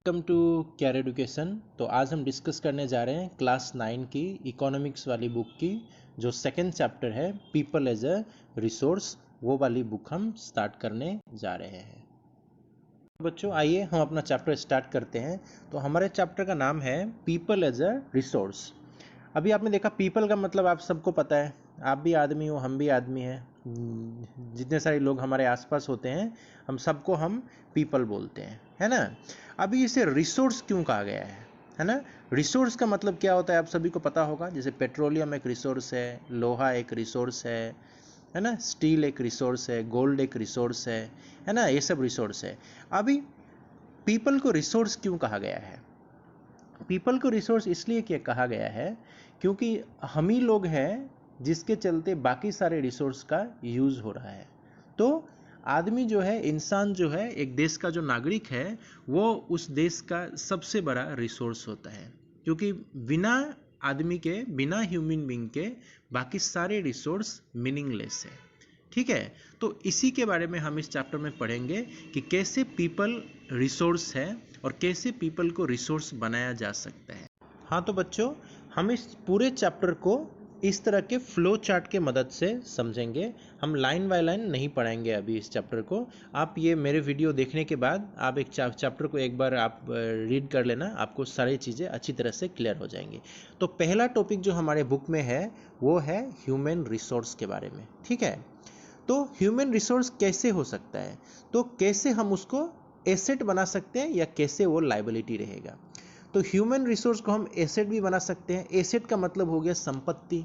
Welcome to care education. तो आज हम डिस्कस करने जा रहे हैं क्लास 9 की इकोनॉमिक्स वाली बुक की जो सेकंड चैप्टर है पीपल एज अ रिसोर्स, वो वाली बुक हम स्टार्ट करने जा रहे हैं। बच्चों आइए हम अपना चैप्टर स्टार्ट करते हैं। तो हमारे चैप्टर का नाम है पीपल एज अ रिसोर्स। अभी आपने देखा पीपल का मतलब आप सबको पता है, आप भी आदमी हो, हम भी आदमी हैं, जितने सारे लोग हमारे आसपास होते हैं हम सबको हम पीपल बोलते हैं, है ना। अभी इसे रिसोर्स क्यों कहा गया है ना। रिसोर्स का मतलब क्या होता है आप सभी को पता होगा। जैसे पेट्रोलियम एक रिसोर्स है, लोहा एक रिसोर्स है ना, स्टील एक रिसोर्स है, गोल्ड एक रिसोर्स है ना, ये सब रिसोर्स है। अभी पीपल को रिसोर्स क्यों कहा गया है? पीपल को रिसोर्स इसलिए क्या कहा गया है क्योंकि हम ही लोग हैं जिसके चलते बाकी सारे रिसोर्स का यूज़ हो रहा है। तो आदमी जो है, इंसान जो है, एक देश का जो नागरिक है, वो उस देश का सबसे बड़ा रिसोर्स होता है, क्योंकि बिना आदमी के, बिना ह्यूमन बीइंग के बाकी सारे रिसोर्स मीनिंगलेस है। ठीक है, तो इसी के बारे में हम इस चैप्टर में पढ़ेंगे कि कैसे पीपल रिसोर्स है और कैसे पीपल को रिसोर्स बनाया जा सकता है। हाँ तो बच्चों, हम इस पूरे चैप्टर को इस तरह के फ्लो चार्ट के मदद से समझेंगे। हम लाइन बाय लाइन नहीं पढ़ाएंगे अभी इस चैप्टर को। आप ये मेरे वीडियो देखने के बाद आप एक चैप्टर को एक बार आप रीड कर लेना, आपको सारी चीज़ें अच्छी तरह से क्लियर हो जाएंगी। तो पहला टॉपिक जो हमारे बुक में है वो है ह्यूमन रिसोर्स के बारे में। ठीक है, तो ह्यूमन रिसोर्स कैसे हो सकता है, तो कैसे हम उसको एसेट बना सकते हैं या कैसे वो लायबिलिटी रहेगा। तो ह्यूमन रिसोर्स को हम एसेट भी बना सकते हैं। एसेट का मतलब हो गया संपत्ति,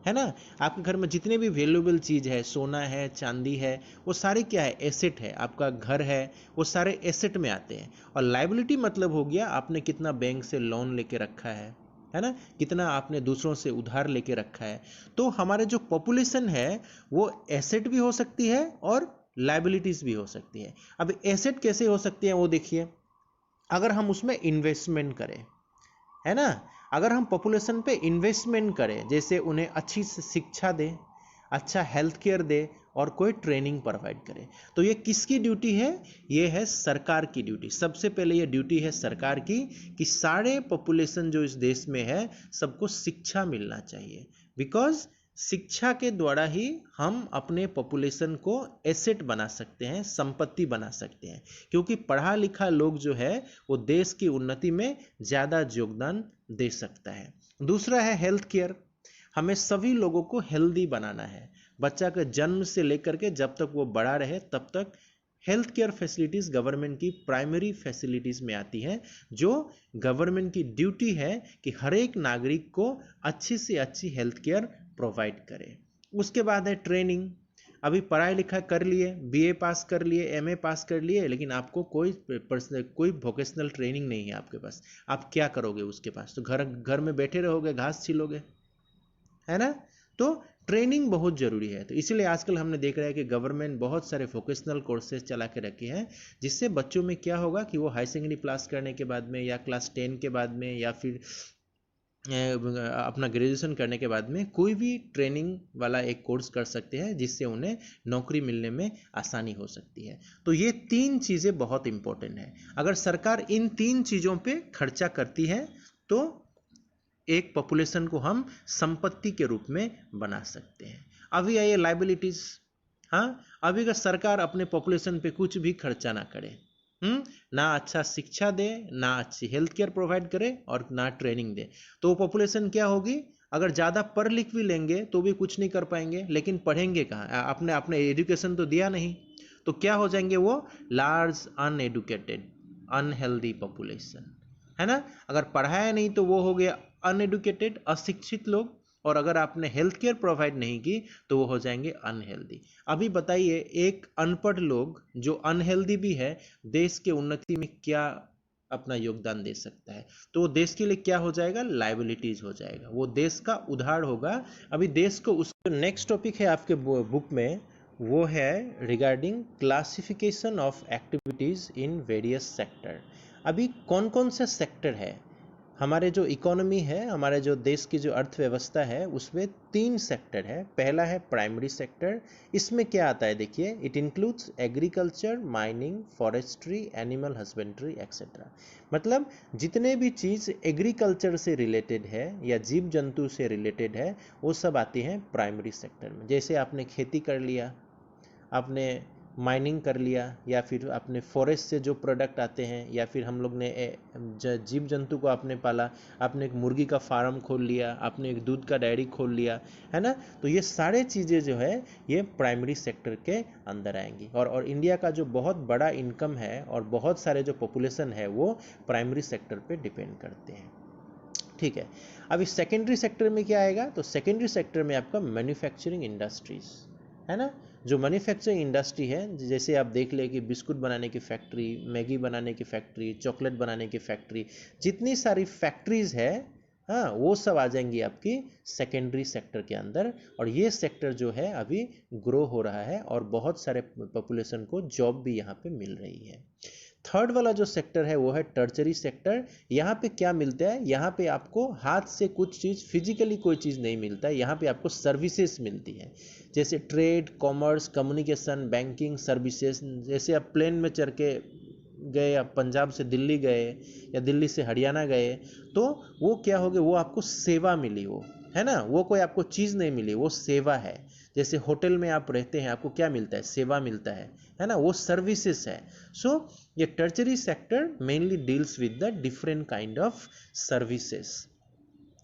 है ना। आपके घर में जितने भी वैल्यूएबल चीज़ है, सोना है, चांदी है, वो सारे क्या है, एसेट है। आपका घर है, वो सारे एसेट में आते हैं। और लायबिलिटी मतलब हो गया आपने कितना बैंक से लोन लेके रखा है ना, कितना आपने दूसरों से उधार लेके रखा है। तो हमारे जो पॉपुलेशन है वो एसेट भी हो सकती है और लायबिलिटीज भी हो सकती है। अब एसेट कैसे हो सकती है वो देखिए, अगर हम उसमें इन्वेस्टमेंट करें, है ना, अगर हम पॉपुलेशन पे इन्वेस्टमेंट करें, जैसे उन्हें अच्छी शिक्षा दे, अच्छा हेल्थ केयर दे और कोई ट्रेनिंग प्रोवाइड करे, तो ये किसकी ड्यूटी है? ये है सरकार की ड्यूटी। सबसे पहले ये ड्यूटी है सरकार की कि सारे पॉपुलेशन जो इस देश में है सबको शिक्षा मिलना चाहिए। बिकॉज शिक्षा के द्वारा ही हम अपने पॉपुलेशन को एसेट बना सकते हैं, संपत्ति बना सकते हैं, क्योंकि पढ़ा लिखा लोग जो है वो देश की उन्नति में ज़्यादा योगदान दे सकता है। दूसरा है हेल्थ केयर। हमें सभी लोगों को हेल्दी बनाना है। बच्चा के जन्म से लेकर के जब तक वो बड़ा रहे तब तक हेल्थ केयर फैसिलिटीज़ गवर्नमेंट की प्राइमरी फैसिलिटीज़ में आती हैं, जो गवर्नमेंट की ड्यूटी है कि हर एक नागरिक को अच्छी से अच्छी हेल्थ केयर प्रोवाइड करे। उसके बाद है ट्रेनिंग। अभी पढ़ाई लिखाई कर लिए, बीए पास कर लिए, एमए पास कर लिए, लेकिन आपको कोई वोकेशनल ट्रेनिंग नहीं है आपके पास, आप क्या करोगे उसके पास? तो घर में बैठे रहोगे, घास छिलोगे, है ना। तो ट्रेनिंग बहुत ज़रूरी है। तो इसीलिए आजकल हमने देख रहा है कि गवर्नमेंट बहुत सारे वोकेशनल कोर्सेज चला के रखे हैं, जिससे बच्चों में क्या होगा कि वो हाई सेकेंडरी पास करने के बाद में या क्लास 10 के बाद में या फिर अपना ग्रेजुएशन करने के बाद में कोई भी ट्रेनिंग वाला एक कोर्स कर सकते हैं, जिससे उन्हें नौकरी मिलने में आसानी हो सकती है। तो ये तीन चीज़ें बहुत इंपॉर्टेंट हैं। अगर सरकार इन तीन चीज़ों पे खर्चा करती है तो एक पॉपुलेशन को हम संपत्ति के रूप में बना सकते हैं। अभी आइए लायबिलिटीज। हाँ, अभी अगर सरकार अपने पॉपुलेशन पे कुछ भी खर्चा ना करे, ना अच्छा शिक्षा दे, ना अच्छी हेल्थ केयर प्रोवाइड करे और ना ट्रेनिंग दे, तो पॉपुलेशन क्या होगी? अगर ज़्यादा पढ़ लिख भी लेंगे तो भी कुछ नहीं कर पाएंगे, लेकिन पढ़ेंगे कहाँ? आपने अपने एजुकेशन तो दिया नहीं, तो क्या हो जाएंगे वो? लार्ज अनएडुकेटेड अनहेल्दी पॉपुलेशन, है ना। अगर पढ़ाया नहीं तो वो हो गया अनएडुकेटेड, अशिक्षित लोग, और अगर आपने हेल्थ केयर प्रोवाइड नहीं की तो वो हो जाएंगे अनहेल्दी। अभी बताइए, एक अनपढ़ लोग जो अनहेल्दी भी है देश के उन्नति में क्या अपना योगदान दे सकता है? तो वो देश के लिए क्या हो जाएगा? लायबिलिटीज हो जाएगा, वो देश का उधार होगा। अभी देश को उसका नेक्स्ट टॉपिक है आपके बुक में, वो है regarding classification of activities in various sector. अभी कौन कौन से सेक्टर है हमारे जो इकोनॉमी है, हमारे जो देश की जो अर्थव्यवस्था है, उसमें 3 सेक्टर है। पहला है प्राइमरी सेक्टर। इसमें क्या आता है देखिए, it includes agriculture, mining, forestry, animal husbandry etcetera. मतलब जितने भी चीज़ एग्रीकल्चर से रिलेटेड है या जीव जंतु से रिलेटेड है, वो सब आती हैं प्राइमरी सेक्टर में। जैसे आपने खेती कर लिया, आपने माइनिंग कर लिया, या फिर आपने फॉरेस्ट से जो प्रोडक्ट आते हैं, या फिर हम लोग ने जीव जंतु को आपने पाला, आपने एक मुर्गी का फार्म खोल लिया, आपने एक दूध का डेयरी खोल लिया, है ना। तो ये सारे चीज़ें जो है ये प्राइमरी सेक्टर के अंदर आएंगी। और इंडिया का जो बहुत बड़ा इनकम है और बहुत सारे जो पॉपुलेशन है वो प्राइमरी सेक्टर पे डिपेंड करते हैं। ठीक है, अब इस सेकेंडरी सेक्टर में क्या आएगा, तो सेकेंडरी सेक्टर में आपका मैन्युफैक्चरिंग इंडस्ट्रीज है ना। जो मैन्युफैक्चरिंग इंडस्ट्री है, जैसे आप देख ले कि बिस्कुट बनाने की फैक्ट्री, मैगी बनाने की फैक्ट्री, चॉकलेट बनाने की फैक्ट्री, जितनी सारी फैक्ट्रीज है, हाँ, वो सब आ जाएंगी आपकी सेकेंडरी सेक्टर के अंदर। और ये सेक्टर जो है अभी ग्रो हो रहा है और बहुत सारे पॉपुलेशन को जॉब भी यहाँ पे मिल रही है। थर्ड वाला जो सेक्टर है वो है टर्चरी सेक्टर। यहाँ पे क्या मिलता है, यहाँ पे आपको हाथ से कुछ चीज़, फिजिकली कोई चीज़ नहीं मिलता है, यहाँ पे आपको सर्विसेज मिलती है। जैसे trade, commerce, communication, banking services. जैसे आप प्लेन में चढ़ के गए, आप पंजाब से दिल्ली गए या दिल्ली से हरियाणा गए, तो वो क्या हो गया, वो आपको सेवा मिली, वो है ना, वो कोई आपको चीज़ नहीं मिली, वो सेवा है। जैसे होटल में आप रहते हैं, आपको क्या मिलता है, सेवा मिलता है ना, वो सर्विसेज है। सो ये tertiary sector mainly deals with the different kind of services,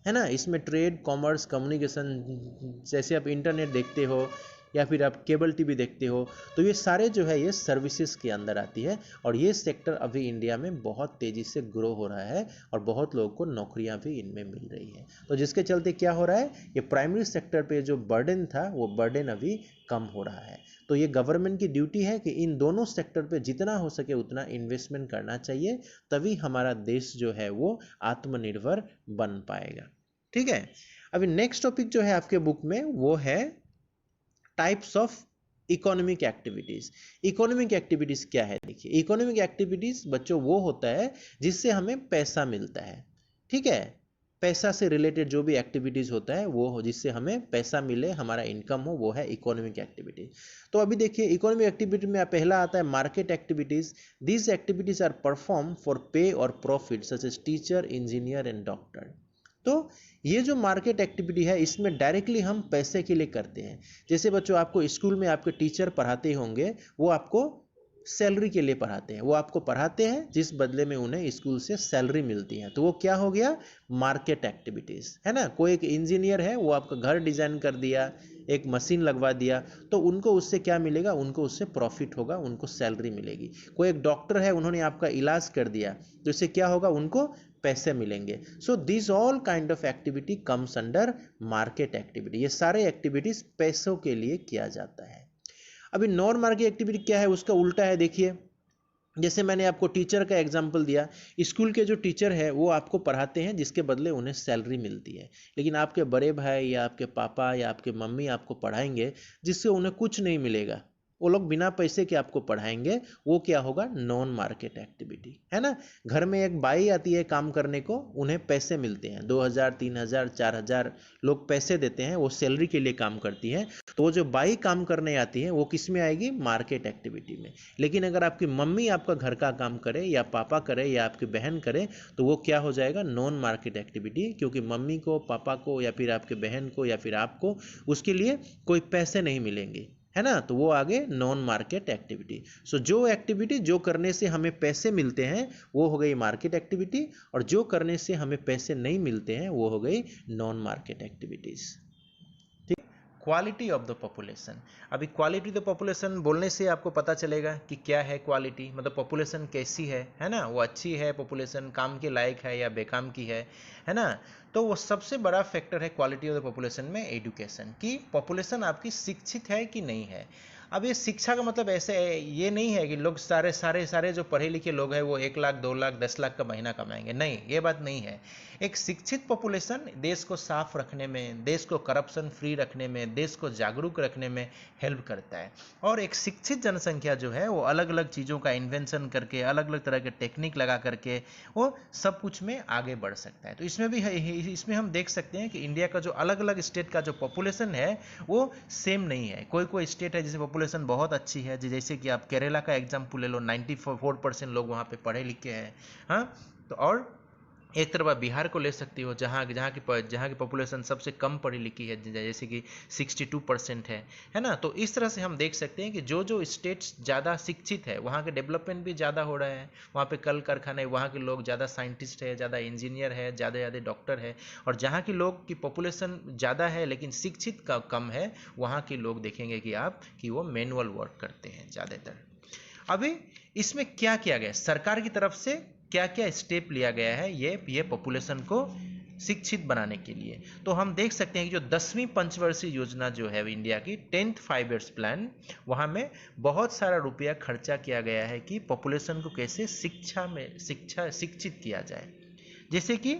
है ना। इसमें ट्रेड, कॉमर्स, कम्युनिकेशन, जैसे आप इंटरनेट देखते हो या फिर आप केबल टीवी देखते हो, तो ये सारे जो है ये सर्विसेज के अंदर आती है। और ये सेक्टर अभी इंडिया में बहुत तेज़ी से ग्रो हो रहा है और बहुत लोगों को नौकरियां भी इनमें मिल रही है। तो जिसके चलते क्या हो रहा है, ये प्राइमरी सेक्टर पे जो बर्डन था वो बर्डन अभी कम हो रहा है। तो ये गवर्नमेंट की ड्यूटी है कि इन दोनों सेक्टर पे जितना हो सके उतना इन्वेस्टमेंट करना चाहिए, तभी हमारा देश जो है वो आत्मनिर्भर बन पाएगा। ठीक है, अभी नेक्स्ट टॉपिक जो है आपके बुक में वो है types of economic activities. Economic activities क्या है, देखिए इकोनॉमिक एक्टिविटीज बच्चों वो होता है जिससे हमें पैसा मिलता है। ठीक है, पैसा से रिलेटेड जो भी एक्टिविटीज होता है वो हो जिससे हमें पैसा मिले, हमारा इनकम हो, वो है इकोनॉमिक एक्टिविटीज। तो अभी देखिए इकोनॉमिक एक्टिविटी में पहला आता है market activities. These activities are perform for pay और profit such as teacher, engineer and doctor. तो ये जो मार्केट एक्टिविटी है इसमें डायरेक्टली हम पैसे के लिए करते हैं। जैसे बच्चों आपको स्कूल में आपके टीचर पढ़ाते होंगे, वो आपको सैलरी के लिए पढ़ाते हैं, वो आपको पढ़ाते हैं जिस बदले में उन्हें स्कूल से सैलरी मिलती है। तो वो क्या हो गया, मार्केट एक्टिविटीज, है ना। कोई एक इंजीनियर है, वो आपका घर डिजाइन कर दिया, एक मशीन लगवा दिया, तो उनको उससे क्या मिलेगा, उनको उससे प्रॉफिट होगा, उनको सैलरी मिलेगी। कोई एक डॉक्टर है, उन्होंने आपका इलाज कर दिया, तो इससे क्या होगा, उनको पैसे मिलेंगे। So this all kind of activity comes under market activity. ये सारे एक्टिविटीज पैसों के लिए किया जाता है। अभी नॉन मार्केट एक्टिविटी क्या है, उसका उल्टा है। देखिए जैसे मैंने आपको टीचर का एग्जांपल दिया, स्कूल के जो टीचर है वो आपको पढ़ाते हैं जिसके बदले उन्हें सैलरी मिलती है। लेकिन आपके बड़े भाई या आपके पापा या आपके मम्मी आपको पढ़ाएंगे जिससे उन्हें कुछ नहीं मिलेगा, वो लोग बिना पैसे के आपको पढ़ाएंगे, वो क्या होगा, नॉन मार्केट एक्टिविटी, है ना। घर में एक बाई आती है काम करने को, उन्हें पैसे मिलते हैं 2000, 3000, 4000 लोग पैसे देते हैं, वो सैलरी के लिए काम करती हैं। तो वो जो बाई काम करने आती है वो किस में आएगी, मार्केट एक्टिविटी में। लेकिन अगर आपकी मम्मी आपका घर का काम करे या पापा करे या आपकी बहन करे, तो वो क्या हो जाएगा, नॉन मार्केट एक्टिविटी, क्योंकि मम्मी को, पापा को या फिर आपके बहन को या फिर आपको उसके लिए कोई पैसे नहीं मिलेंगे, है ना। तो वो आगे नॉन मार्केट एक्टिविटी। सो जो एक्टिविटी जो करने से हमें पैसे मिलते हैं वो हो गई मार्केट एक्टिविटी, और जो करने से हमें पैसे नहीं मिलते हैं वो हो गई नॉन मार्केट एक्टिविटीज। ठीक, क्वालिटी ऑफ द पॉपुलेशन। अभी क्वालिटी ऑफ द पॉपुलेशन बोलने से आपको पता चलेगा कि क्या है क्वालिटी, मतलब पॉपुलेशन कैसी है ना। वो अच्छी है पॉपुलेशन, काम के लायक है या बेकाम की है ना। तो वो सबसे बड़ा फैक्टर है क्वालिटी ऑफ द पॉपुलेशन में एजुकेशन, कि पॉपुलेशन आपकी शिक्षित है कि नहीं है। अब ये शिक्षा का मतलब ऐसे है, ये नहीं है कि लोग सारे सारे सारे जो पढ़े लिखे लोग हैं वो 1 लाख 2 लाख 10 लाख का महीना कमाएंगे, नहीं, ये बात नहीं है। एक शिक्षित पॉपुलेशन देश को साफ रखने में, देश को करप्शन फ्री रखने में, देश को जागरूक रखने में हेल्प करता है। और एक शिक्षित जनसंख्या जो है वो अलग अलग चीज़ों का इन्वेंशन करके, अलग अलग तरह के टेक्निक लगा करके वो सब कुछ में आगे बढ़ सकता है। तो इसमें भी इसमें हम देख सकते हैं कि इंडिया का जो अलग अलग स्टेट का जो पॉपुलेशन है वो सेम नहीं है। कोई कोई स्टेट है जिसे पॉपुलेशन बहुत अच्छी है, जैसे कि आप केरला का एग्जाम्पल ले लो, 94% लोग वहाँ पे पढ़े लिखे हैं। हाँ, तो और एक तरफ आप बिहार को ले सकती हो, जहाँ की पॉपुलेशन सबसे कम पढ़ी लिखी है, जैसे कि 62% है ना। तो इस तरह से हम देख सकते हैं कि जो जो स्टेट्स ज़्यादा शिक्षित है वहाँ के डेवलपमेंट भी ज़्यादा हो रहा है, वहाँ पे कल कारखाने, वहाँ के लोग ज़्यादा साइंटिस्ट है, ज़्यादा इंजीनियर है, ज़्यादा डॉक्टर है। और जहाँ के लोग की पॉपुलेशन ज़्यादा है लेकिन शिक्षित का कम है, वहाँ के लोग देखेंगे कि वो मैनुअल वर्क करते हैं ज़्यादातर। अभी इसमें क्या किया गया सरकार की तरफ से, क्या क्या स्टेप लिया गया है ये पॉपुलेशन को शिक्षित बनाने के लिए। तो हम देख सकते हैं कि जो 10वीं पंचवर्षीय योजना जो है इंडिया की 10th 5 years प्लान, वहाँ में बहुत सारा रुपया खर्चा किया गया है कि पॉपुलेशन को कैसे शिक्षित किया जाए। जैसे कि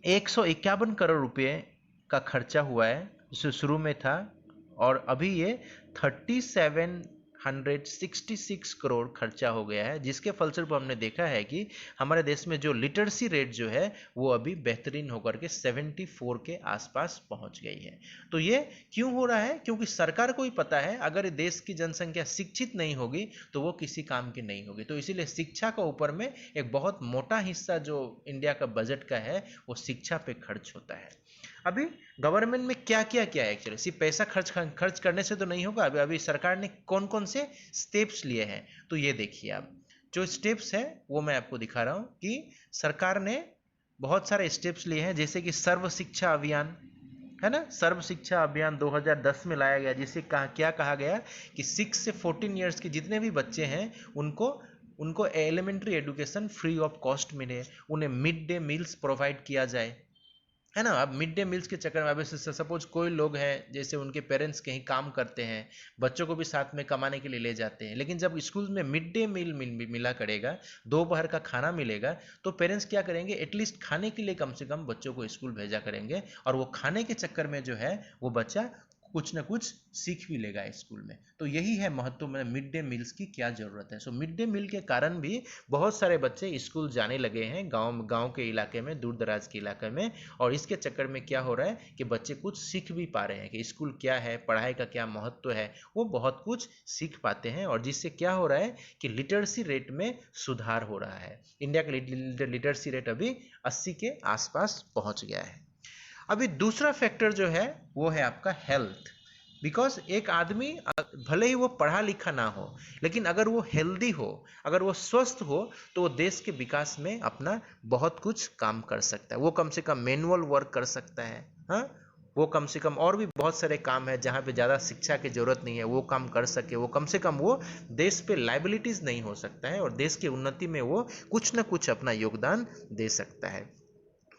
151 करोड़ रुपये का खर्चा हुआ है जो शुरू में था, और अभी ये 3766 करोड़ खर्चा हो गया है, जिसके फलस्वरूप हमने देखा है कि हमारे देश में जो लिटरेसी रेट जो है वो अभी बेहतरीन होकर के 74 के आसपास पहुंच गई है। तो ये क्यों हो रहा है? क्योंकि सरकार को ही पता है अगर देश की जनसंख्या शिक्षित नहीं होगी तो वो किसी काम की नहीं होगी। तो इसीलिए शिक्षा का ऊपर में एक बहुत मोटा हिस्सा जो इंडिया का बजट का है वो शिक्षा पे खर्च होता है। अभी गवर्नमेंट में क्या क्या किया है, एक्चुअली सिर्फ पैसा खर्च करने से तो नहीं होगा। अभी सरकार ने कौन कौन से स्टेप्स लिए हैं, तो ये देखिए आप, जो स्टेप्स है वो मैं आपको दिखा रहा हूं कि सरकार ने बहुत सारे स्टेप्स लिए हैं। जैसे कि सर्व शिक्षा अभियान है ना, सर्व शिक्षा अभियान 2010 में लाया गया, जिसे क्या कहा गया कि 6 से 14 ईयर्स के जितने भी बच्चे हैं उनको elementary education free of cost मिले, उन्हें मिड डे मील्स प्रोवाइड किया जाए, है ना। अब मिड डे मील्स के चक्कर में अब सपोज कोई लोग हैं जैसे उनके पेरेंट्स कहीं काम करते हैं, बच्चों को भी साथ में कमाने के लिए ले जाते हैं, लेकिन जब स्कूल में मिड डे मील मिला करेगा, दोपहर का खाना मिलेगा, तो पेरेंट्स क्या करेंगे, एटलीस्ट खाने के लिए कम से कम बच्चों को स्कूल भेजा करेंगे, और वो खाने के चक्कर में जो है वो बच्चा कुछ ना कुछ सीख भी लेगा स्कूल में। तो यही है महत्व में मिड डे मील्स की क्या ज़रूरत है। सो मिड डे मील के कारण भी बहुत सारे बच्चे स्कूल जाने लगे हैं गांव के इलाके में, दूर दराज के इलाके में, और इसके चक्कर में क्या हो रहा है कि बच्चे कुछ सीख भी पा रहे हैं कि स्कूल क्या है, पढ़ाई का क्या महत्व है, वो बहुत कुछ सीख पाते हैं, और जिससे क्या हो रहा है कि लिटरेसी रेट में सुधार हो रहा है। इंडिया का लिटरेसी रेट अभी 80 के आसपास पहुंच गया है। अभी दूसरा फैक्टर जो है वो है आपका हेल्थ। बिकॉज एक आदमी भले ही वो पढ़ा लिखा ना हो, लेकिन अगर वो हेल्दी हो, अगर वो स्वस्थ हो, तो वो देश के विकास में अपना बहुत कुछ काम कर सकता है। वो कम से कम मैनुअल वर्क कर सकता है, हाँ, वो कम से कम और भी बहुत सारे काम है जहाँ पे ज़्यादा शिक्षा की जरूरत नहीं है, वो काम कर सके, वो कम से कम वो देश पे लाइबिलिटीज़ नहीं हो सकता है, और देश की उन्नति में वो कुछ ना कुछ अपना योगदान दे सकता है।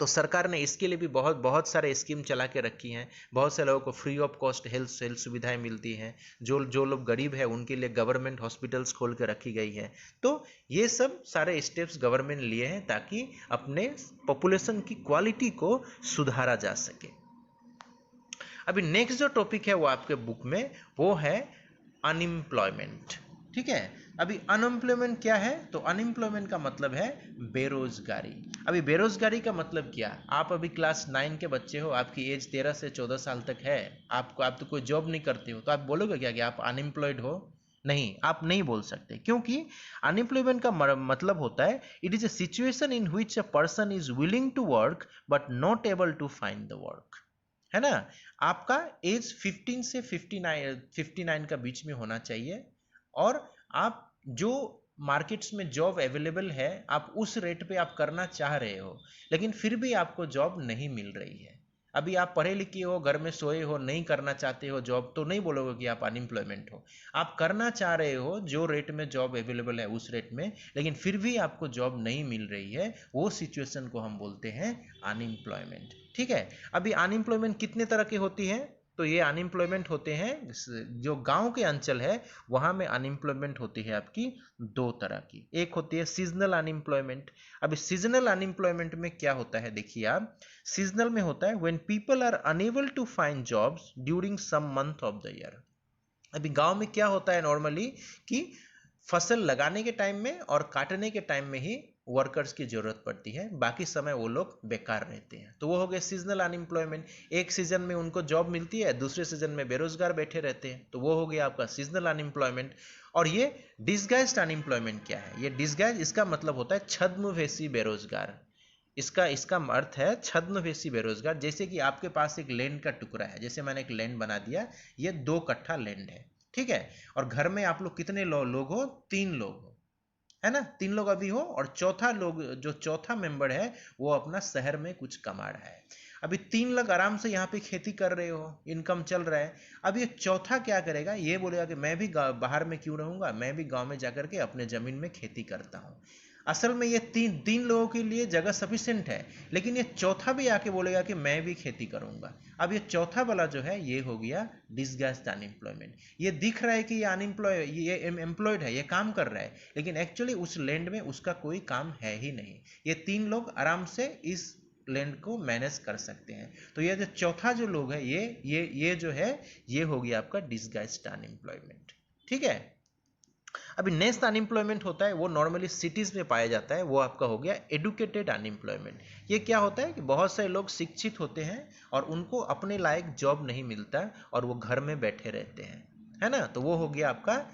तो सरकार ने इसके लिए भी बहुत सारे स्कीम चला के रखी हैं। बहुत से लोगों को फ्री ऑफ कॉस्ट हेल्थ सुविधाएं मिलती हैं। जो लोग गरीब हैं उनके लिए गवर्नमेंट हॉस्पिटल्स खोल के रखी गई है। तो ये सब सारे स्टेप्स गवर्नमेंट लिए हैं ताकि अपने पॉपुलेशन की क्वालिटी को सुधारा जा सके। अभी नेक्स्ट जो टॉपिक है वो आपके बुक में वो है अनएम्प्लॉयमेंट। ठीक है, अभी अनएम्प्लॉयमेंट क्या है, तो अनएम्प्लॉयमेंट का मतलब है बेरोजगारी। अभी बेरोजगारी का मतलब क्या, आप अभी क्लास 9 के बच्चे हो, आपकी एज 13 से 14 साल तक है, आप तो कोई जॉब नहीं करते हो, तो आप बोलोगे क्या कि आप अनएम्प्लॉयड हो? नहीं, आप नहीं बोल सकते, क्योंकि अनएम्प्लॉयमेंट का मतलब होता है it is a situation in which a person is willing to work but not able to find the work, है ना। आपका एज 15 से 59 का बीच में होना चाहिए, और आप जो मार्केट्स में जॉब अवेलेबल है आप उस रेट पे आप करना चाह रहे हो, लेकिन फिर भी आपको जॉब नहीं मिल रही है। अभी आप पढ़े लिखे हो, घर में सोए हो, नहीं करना चाहते हो जॉब, तो नहीं बोलोगे कि आप अनएम्प्लॉयमेंट हो। आप करना चाह रहे हो जो रेट में जॉब अवेलेबल है उस रेट में, लेकिन फिर भी आपको जॉब नहीं मिल रही है, वो सिचुएशन को हम बोलते हैं अनएम्प्लॉयमेंट। ठीक है, अभी अनएम्प्लॉयमेंट कितने तरह की होती है, तो ये अनएम्प्लॉयमेंट होते हैं, जो गांव के अंचल है वहां में अनएम्प्लॉयमेंट होती है आपकी दो तरह की। एक होती है सीजनल अनएम्प्लॉयमेंट। अभी सीजनल अनएम्प्लॉयमेंट में क्या होता है देखिए आप, सीजनल में होता है when people are unable to find jobs during some month of the year. अभी गांव में क्या होता है नॉर्मली कि फसल लगाने के टाइम में और काटने के टाइम में ही वर्कर्स की जरूरत पड़ती है, बाकी समय वो लोग बेकार रहते हैं, तो वो हो गया सीजनल अनएम्प्लॉयमेंट। एक सीजन में उनको जॉब मिलती है, दूसरे सीजन में बेरोजगार बैठे रहते हैं, तो वो हो गया आपका सीजनल अनएम्प्लॉयमेंट। और ये डिसगाइज्ड अनएम्प्लॉयमेंट क्या है, ये डिसगाइज इसका मतलब होता है छद्मवेशी बेरोजगार। इसका इसका अर्थ है छद्मवेशी बेरोजगार। जैसे कि आपके पास एक लैंड का टुकड़ा है, जैसे मैंने एक लैंड बना दिया, ये 2 कट्ठा लैंड है, ठीक है, और घर में आप लोग कितने लोग हो, 3 लोग हो, है ना, 3 लोग अभी हो, और चौथा लोग जो चौथा मेंबर है वो अपना शहर में कुछ कमा रहा है। अभी 3 लोग आराम से यहाँ पे खेती कर रहे हो, इनकम चल रहा है। अब ये चौथा क्या करेगा, ये बोलेगा कि मैं भी बाहर में क्यों रहूंगा, मैं भी गांव में जाकर के अपने जमीन में खेती करता हूँ। असल में ये तीन लोगों के लिए जगह सफिशिएंट है, लेकिन ये चौथा भी आके बोलेगा कि मैं भी खेती करूंगा। अब ये चौथा वाला जो है ये हो गया डिसगाइज्ड अनएम्प्लॉयमेंट। ये दिख रहा है कि ये एम्प्लॉयड है, ये काम कर रहा है, लेकिन एक्चुअली उस लैंड में उसका कोई काम है ही नहीं। ये 3 लोग आराम से इस लैंड को मैनेज कर सकते हैं। तो ये जो चौथा जो लोग है ये जो है ये हो गया आपका डिसगाइज्ड अनएम्प्लॉयमेंट, ठीक है। अभी नेक्स्ट अनएम्प्लॉयमेंट होता है वो नॉर्मली सिटीज में पाया जाता है, वो आपका हो गया एडुकेटेड अनएम्प्लॉयमेंट। ये क्या होता है कि बहुत सारे लोग शिक्षित होते हैं और उनको अपने लायक जॉब नहीं मिलता और वो घर में बैठे रहते हैं, है ना, तो वो हो गया आपका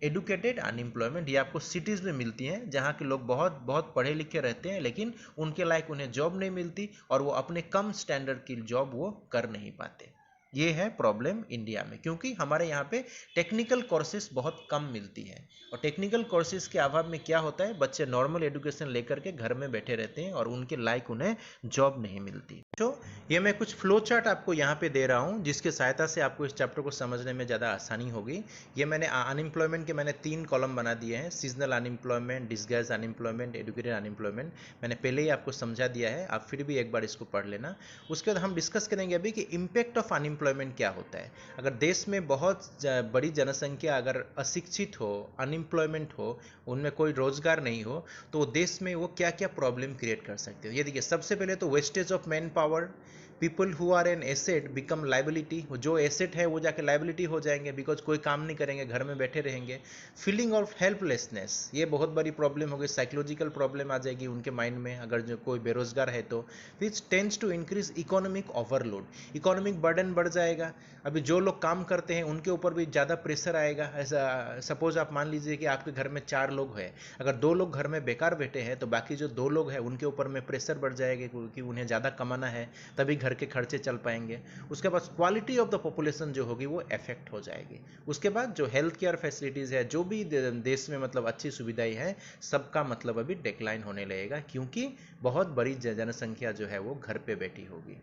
एडुकेटेड अनएम्प्लॉयमेंट। ये आपको सिटीज़ में मिलती हैं जहाँ के लोग बहुत बहुत पढ़े लिखे रहते हैं, लेकिन उनके लायक उन्हें जॉब नहीं मिलती और वो अपने कम स्टैंडर्ड की जॉब वो कर नहीं पाते। ये है प्रॉब्लम इंडिया में, क्योंकि हमारे यहाँ पे टेक्निकल कोर्सेज बहुत कम मिलती है, और टेक्निकल कोर्सेज के अभाव में क्या होता है, बच्चे नॉर्मल एजुकेशन लेकर के घर में बैठे रहते हैं और उनके लायक उन्हें जॉब नहीं मिलती। तो ये मैं कुछ फ्लो चार्ट आपको यहाँ पे दे रहा हूँ जिसकी सहायता से आपको इस चैप्टर को समझने में ज़्यादा आसानी होगी। ये मैंने अनएम्प्लॉयमेंट के मैंने 3 कॉलम बना दिए हैं, seasonal unemployment, disguised unemployment, educated unemployment. मैंने पहले ही आपको समझा दिया है, आप फिर भी एक बार इसको पढ़ लेना। उसके बाद हम डिस्कस करेंगे अभी कि इम्पैक्ट ऑफ अनएम्प्लॉयमेंट क्या होता है। अगर देश में बहुत बड़ी जनसंख्या अगर अशिक्षित हो, अनएम्प्लॉयमेंट हो, उनमें कोई रोजगार नहीं हो, तो देश में वो क्या क्या प्रॉब्लम क्रिएट कर सकते हो। ये देखिए, सबसे पहले तो wastage of manpower, people who are an asset become liability, जो एसेट है वो जाके लाइबिलिटी हो जाएंगे, बिकॉज कोई काम नहीं करेंगे, घर में बैठे रहेंगे। फीलिंग ऑफ हेल्पलेसनेस, ये बहुत बड़ी प्रॉब्लम होगी, साइकोलॉजिकल प्रॉब्लम आ जाएगी उनके माइंड में अगर जो कोई बेरोजगार है तो। Which tends to increase economic overload, economic burden बढ़ जाएगा। अभी जो लोग काम करते हैं उनके ऊपर भी ज़्यादा प्रेशर आएगा। ऐसा सपोज आप मान लीजिए कि आपके घर में 4 लोग हैं, अगर 2 लोग घर में बेकार बैठे हैं तो बाकी जो 2 लोग हैं उनके ऊपर में प्रेशर बढ़ जाएगा, क्योंकि उन्हें ज़्यादा कमाना है, तभी घर के खर्चे चल पाएंगे। उसके बाद क्वालिटी ऑफ द पॉपुलेशन जो होगी वो अफेक्ट हो जाएगी। उसके बाद जो हेल्थ केयर फैसिलिटीज़ है, जो भी देश में मतलब अच्छी सुविधाएं हैं, सबका मतलब अभी डिक्लाइन होने लगेगा, क्योंकि बहुत बड़ी जनसंख्या जो है वो घर पे बैठी होगी।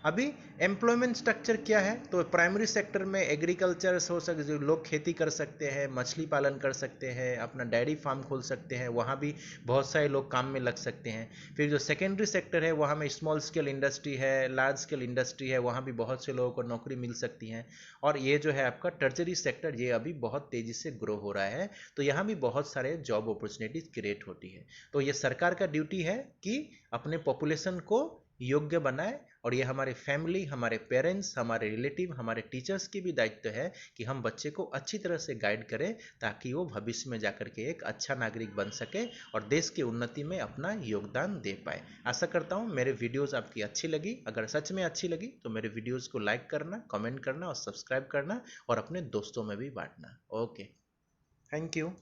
अभी एम्प्लॉयमेंट स्ट्रक्चर क्या है, तो प्राइमरी सेक्टर में एग्रीकल्चर हो सकते, जो लोग खेती कर सकते हैं, मछली पालन कर सकते हैं, अपना डेयरी फार्म खोल सकते हैं, वहाँ भी बहुत सारे लोग काम में लग सकते हैं। फिर जो सेकेंडरी सेक्टर है वहाँ में स्मॉल स्केल इंडस्ट्री है, लार्ज स्केल इंडस्ट्री है, वहाँ भी बहुत से लोगों को नौकरी मिल सकती है। और ये जो है आपका टर्शरी सेक्टर, ये अभी बहुत तेज़ी से ग्रो हो रहा है, तो यहाँ भी बहुत सारे जॉब अपॉर्चुनिटीज क्रिएट होती है। तो ये सरकार का ड्यूटी है कि अपने पॉपुलेशन को योग्य बनाए, और ये हमारे फैमिली, हमारे पेरेंट्स, हमारे रिलेटिव, हमारे टीचर्स की भी दायित्व है कि हम बच्चे को अच्छी तरह से गाइड करें, ताकि वो भविष्य में जाकर के एक अच्छा नागरिक बन सके और देश की उन्नति में अपना योगदान दे पाए। आशा करता हूँ मेरे वीडियोस आपकी अच्छी लगी। अगर सच में अच्छी लगी तो मेरे वीडियोस को लाइक करना, कमेंट करना और सब्सक्राइब करना, और अपने दोस्तों में भी बांटना। Okay, thank you.